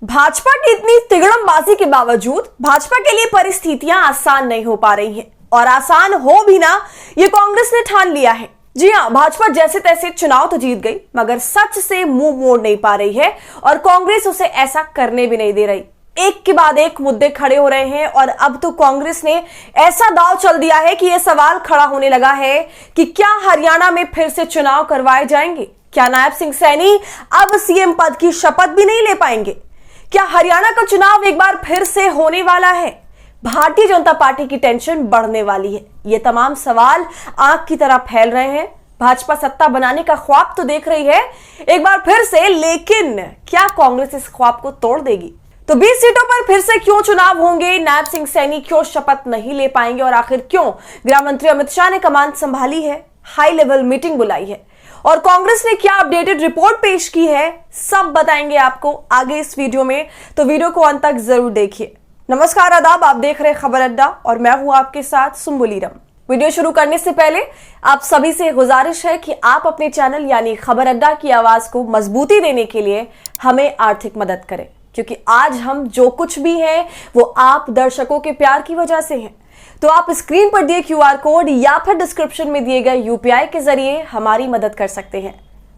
भाजपा की इतनी तिगड़मबाजी के बावजूद भाजपा के लिए परिस्थितियां आसान नहीं हो पा रही हैं और आसान हो भी ना, ये कांग्रेस ने ठान लिया है। जी हां, भाजपा जैसे तैसे चुनाव तो जीत गई, मगर सच से मुंह मोड़ नहीं पा रही है और कांग्रेस उसे ऐसा करने भी नहीं दे रही। एक के बाद एक मुद्दे खड़े हो रहे हैं और अब तो कांग्रेस ने ऐसा दांव चल दिया है कि यह सवाल खड़ा होने लगा है कि क्या हरियाणा में फिर से चुनाव करवाए जाएंगे? क्या नायब सिंह सैनी अब सीएम पद की शपथ भी नहीं ले पाएंगे? क्या हरियाणा का चुनाव एक बार फिर से होने वाला है? भारतीय जनता पार्टी की टेंशन बढ़ने वाली है। ये तमाम सवाल आग की तरह फैल रहे हैं। भाजपा सत्ता बनाने का ख्वाब तो देख रही है एक बार फिर से, लेकिन क्या कांग्रेस इस ख्वाब को तोड़ देगी? तो 20 सीटों पर फिर से क्यों चुनाव होंगे? नायब सिंह सैनी क्यों शपथ नहीं ले पाएंगे? और आखिर क्यों गृह मंत्री अमित शाह ने कमान संभाली है, हाई लेवल मीटिंग बुलाई है और कांग्रेस ने क्या अपडेटेड रिपोर्ट पेश की है, सब बताएंगे आपको आगे इस वीडियो में, तो वीडियो को अंत तक जरूर देखिए। नमस्कार, आदाब, आप देख रहे हैं खबर अड्डा और मैं हूं आपके साथ सुम्बुलीरम। वीडियो शुरू करने से पहले आप सभी से गुजारिश है कि आप अपने चैनल यानी खबर अड्डा की आवाज को मजबूती देने के लिए हमें आर्थिक मदद करें, क्योंकि आज हम जो कुछ भी हैं वो आप दर्शकों के प्यार की वजह से हैं। तो आप स्क्रीन पर दिए QR कोड या फिर डिस्क्रिप्शन में दिए गए UPI के जरिए हमारी मदद कर सकते हैं।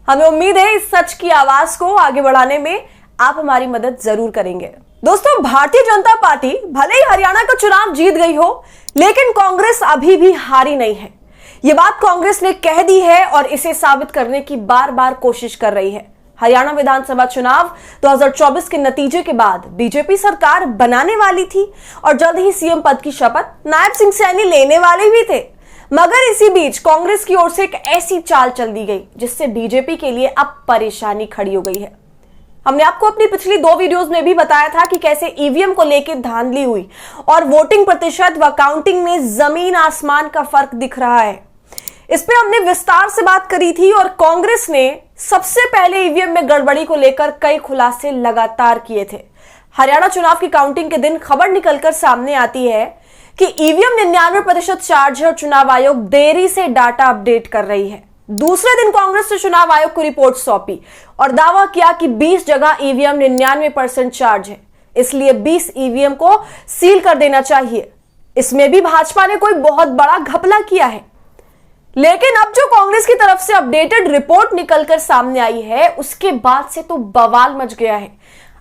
हमें उम्मीद है इस सच की आवाज को आगे बढ़ाने में आप हमारी मदद जरूर करेंगे। दोस्तों, भारतीय जनता पार्टी भले ही हरियाणा का चुनाव जीत गई हो, लेकिन कांग्रेस अभी भी हारी नहीं है। ये बात कांग्रेस ने कह दी है और इसे साबित करने की बार बार कोशिश कर रही है। हरियाणा विधानसभा चुनाव 2024 के नतीजे के बाद बीजेपी सरकार बनाने वाली थी और जल्द ही सीएम पद की शपथ नायब सिंह सैनी लेने वाले भी थे, मगर इसी बीच कांग्रेस की ओर से एक ऐसी चाल चल दी गई जिससे बीजेपी के लिए अब परेशानी खड़ी हो गई है। हमने आपको अपनी पिछली 2 वीडियोस में भी बताया था कि कैसे ईवीएम को लेकर धांधली हुई और वोटिंग प्रतिशत व काउंटिंग में जमीन आसमान का फर्क दिख रहा है। इस पे हमने विस्तार से बात करी थी और कांग्रेस ने सबसे पहले ईवीएम में गड़बड़ी को लेकर कई खुलासे लगातार किए थे। हरियाणा चुनाव की काउंटिंग के दिन खबर निकलकर सामने आती है कि ईवीएम 99% चार्ज है और चुनाव आयोग देरी से डाटा अपडेट कर रही है। दूसरे दिन कांग्रेस ने चुनाव आयोग को रिपोर्ट सौंपी और दावा किया कि 20 जगह ईवीएम 99% चार्ज है, इसलिए 20 ईवीएम को सील कर देना चाहिए। इसमें भी भाजपा ने कोई बहुत बड़ा घपला किया है। लेकिन अब जो कांग्रेस की तरफ से अपडेटेड रिपोर्ट निकलकर सामने आई है, उसके बाद से तो बवाल मच गया है।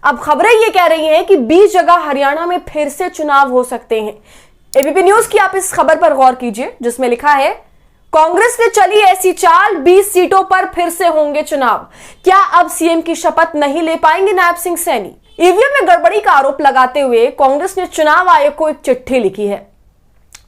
अब खबरें ये कह रही हैं कि 20 जगह हरियाणा में फिर से चुनाव हो सकते हैं। एबीपी न्यूज की आप इस खबर पर गौर कीजिए, जिसमें लिखा है, कांग्रेस ने चली ऐसी चाल, 20 सीटों पर फिर से होंगे चुनाव। क्या अब सीएम की शपथ नहीं ले पाएंगे नायब सिंह सैनी? ईवीएम में गड़बड़ी का आरोप लगाते हुए कांग्रेस ने चुनाव आयोग को एक चिट्ठी लिखी है।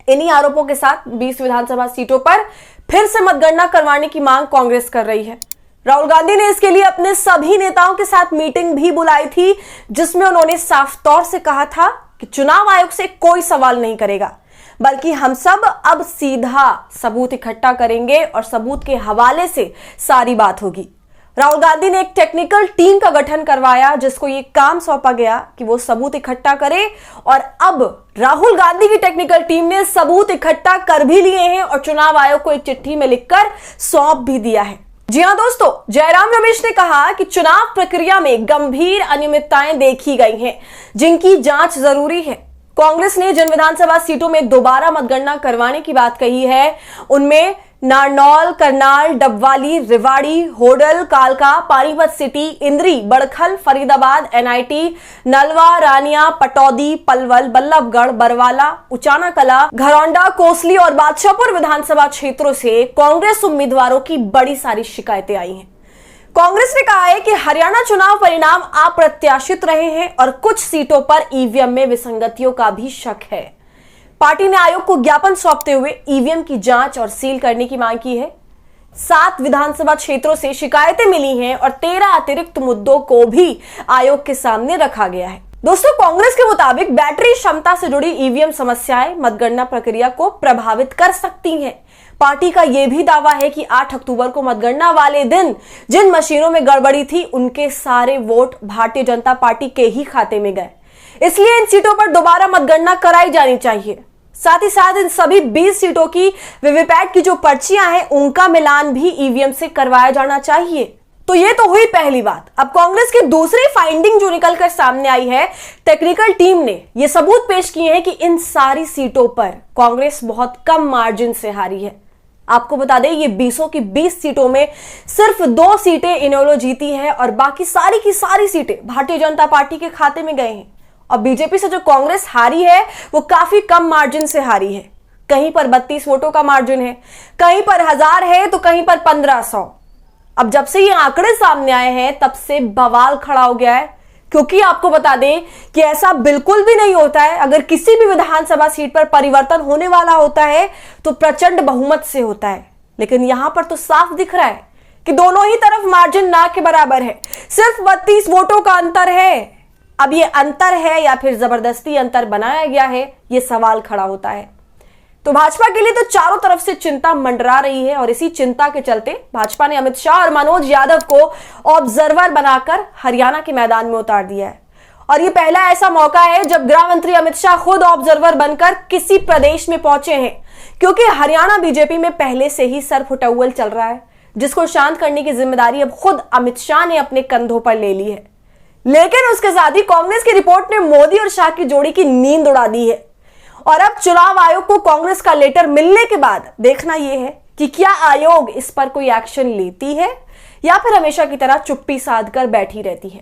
इन्हीं आरोपों के साथ 20 विधानसभा सीटों पर फिर से मतगणना करवाने की मांग कांग्रेस कर रही है। राहुल गांधी ने इसके लिए अपने सभी नेताओं के साथ मीटिंग भी बुलाई थी, जिसमें उन्होंने साफ तौर से कहा था कि चुनाव आयोग से कोई सवाल नहीं करेगा, बल्कि हम सब अब सीधा सबूत इकट्ठा करेंगे और सबूत के हवाले से सारी बात होगी। राहुल गांधी ने एक टेक्निकल टीम का गठन करवाया, जिसको ये काम सौंपा गया कि वो सबूत इकट्ठा करे और अब राहुल गांधी की टेक्निकल टीम ने सबूत इकट्ठा कर भी लिए हैं और चुनाव आयोग को एक चिट्ठी में लिखकर सौंप भी दिया है। जी हां दोस्तों, जयराम रमेश ने कहा कि चुनाव प्रक्रिया में गंभीर अनियमितताएं देखी गई हैं, जिनकी जांच जरूरी है। कांग्रेस ने जिन विधानसभा सीटों में दोबारा मतगणना करवाने की बात कही है, उनमें नारनौल, करनाल, डबवाली, रेवाड़ी, होडल, कालका, पानीपत सिटी, इंद्री, बड़खल, फरीदाबाद, NIT, नलवा, रानिया, पटौदी, पलवल, बल्लभगढ़, बरवाला, उचाना कला, घरौंडा, कोसली और बादशाहपुर विधानसभा क्षेत्रों से कांग्रेस उम्मीदवारों की बड़ी सारी शिकायतें आई हैं। कांग्रेस ने कहा है कि हरियाणा चुनाव परिणाम अप्रत्याशित रहे हैं और कुछ सीटों पर ईवीएम में विसंगतियों का भी शक है। पार्टी ने आयोग को ज्ञापन सौंपते हुए ईवीएम की जांच और सील करने की मांग की है। 7 विधानसभा क्षेत्रों से शिकायतें मिली हैं और 13 अतिरिक्त मुद्दों को भी आयोग के सामने रखा गया है। दोस्तों, कांग्रेस के मुताबिक बैटरी क्षमता से जुड़ी ईवीएम समस्याएं मतगणना प्रक्रिया को प्रभावित कर सकती हैं। पार्टी का यह भी दावा है कि 8 अक्टूबर को मतगणना वाले दिन जिन मशीनों में गड़बड़ी थी, उनके सारे वोट भारतीय जनता पार्टी के ही खाते में गए, इसलिए इन सीटों पर दोबारा मतगणना कराई जानी चाहिए। साथ ही साथ इन सभी 20 सीटों की वीवीपैट की जो पर्चियां हैं, उनका मिलान भी ईवीएम से करवाया जाना चाहिए। तो ये तो हुई पहली बात। अब कांग्रेस की दूसरी फाइंडिंग जो निकलकर सामने आई है, टेक्निकल टीम ने ये सबूत पेश किए हैं कि इन सारी सीटों पर कांग्रेस बहुत कम मार्जिन से हारी है। आपको बता दें, ये 20 की 20 सीटों में सिर्फ 2 सीटें इनेलो जीती है और बाकी सारी की सारी सीटें भारतीय जनता पार्टी के खाते में गए हैं। और बीजेपी से जो कांग्रेस हारी है वो काफी कम मार्जिन से हारी है। कहीं पर 32 वोटों का मार्जिन है, कहीं पर 1000 है, तो कहीं पर 1500। अब जब से ये आंकड़े सामने आए हैं तब से बवाल खड़ा हो गया है, क्योंकि आपको बता दें कि ऐसा बिल्कुल भी नहीं होता है। अगर किसी भी विधानसभा सीट पर परिवर्तन होने वाला होता है तो प्रचंड बहुमत से होता है, लेकिन यहां पर तो साफ दिख रहा है कि दोनों ही तरफ मार्जिन ना के बराबर है, सिर्फ 32 वोटों का अंतर है। अब ये अंतर है या फिर जबरदस्ती अंतर बनाया गया है, ये सवाल खड़ा होता है। तो भाजपा के लिए तो चारों तरफ से चिंता मंडरा रही है और इसी चिंता के चलते भाजपा ने अमित शाह और मनोज यादव को ऑब्जर्वर बनाकर हरियाणा के मैदान में उतार दिया है। और ये पहला ऐसा मौका है जब गृह मंत्री अमित शाह खुद ऑब्जर्वर बनकर किसी प्रदेश में पहुंचे हैं, क्योंकि हरियाणा बीजेपी में पहले से ही सरफुटौल चल रहा है, जिसको शांत करने की जिम्मेदारी अब खुद अमित शाह ने अपने कंधों पर ले ली है। लेकिन उसके साथ ही कांग्रेस की रिपोर्ट ने मोदी और शाह की जोड़ी की नींद उड़ा दी है। और अब चुनाव आयोग को कांग्रेस का लेटर मिलने के बाद देखना यह है कि क्या आयोग इस पर कोई एक्शन लेती है या फिर हमेशा की तरह चुप्पी साध कर बैठी रहती है।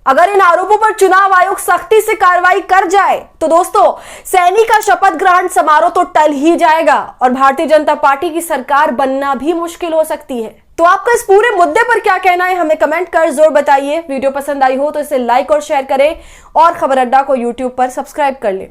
अगर इन आरोपों पर चुनाव आयोग सख्ती से कार्रवाई कर जाए तो दोस्तों, सैनी का शपथ ग्रहण समारोह तो टल ही जाएगा और भारतीय जनता पार्टी की सरकार बनना भी मुश्किल हो सकती है। तो आपका इस पूरे मुद्दे पर क्या कहना है, हमें कमेंट कर जरूर बताइए। वीडियो पसंद आई हो तो इसे लाइक और शेयर करें और खबर अड्डा को यूट्यूब पर सब्सक्राइब कर लें।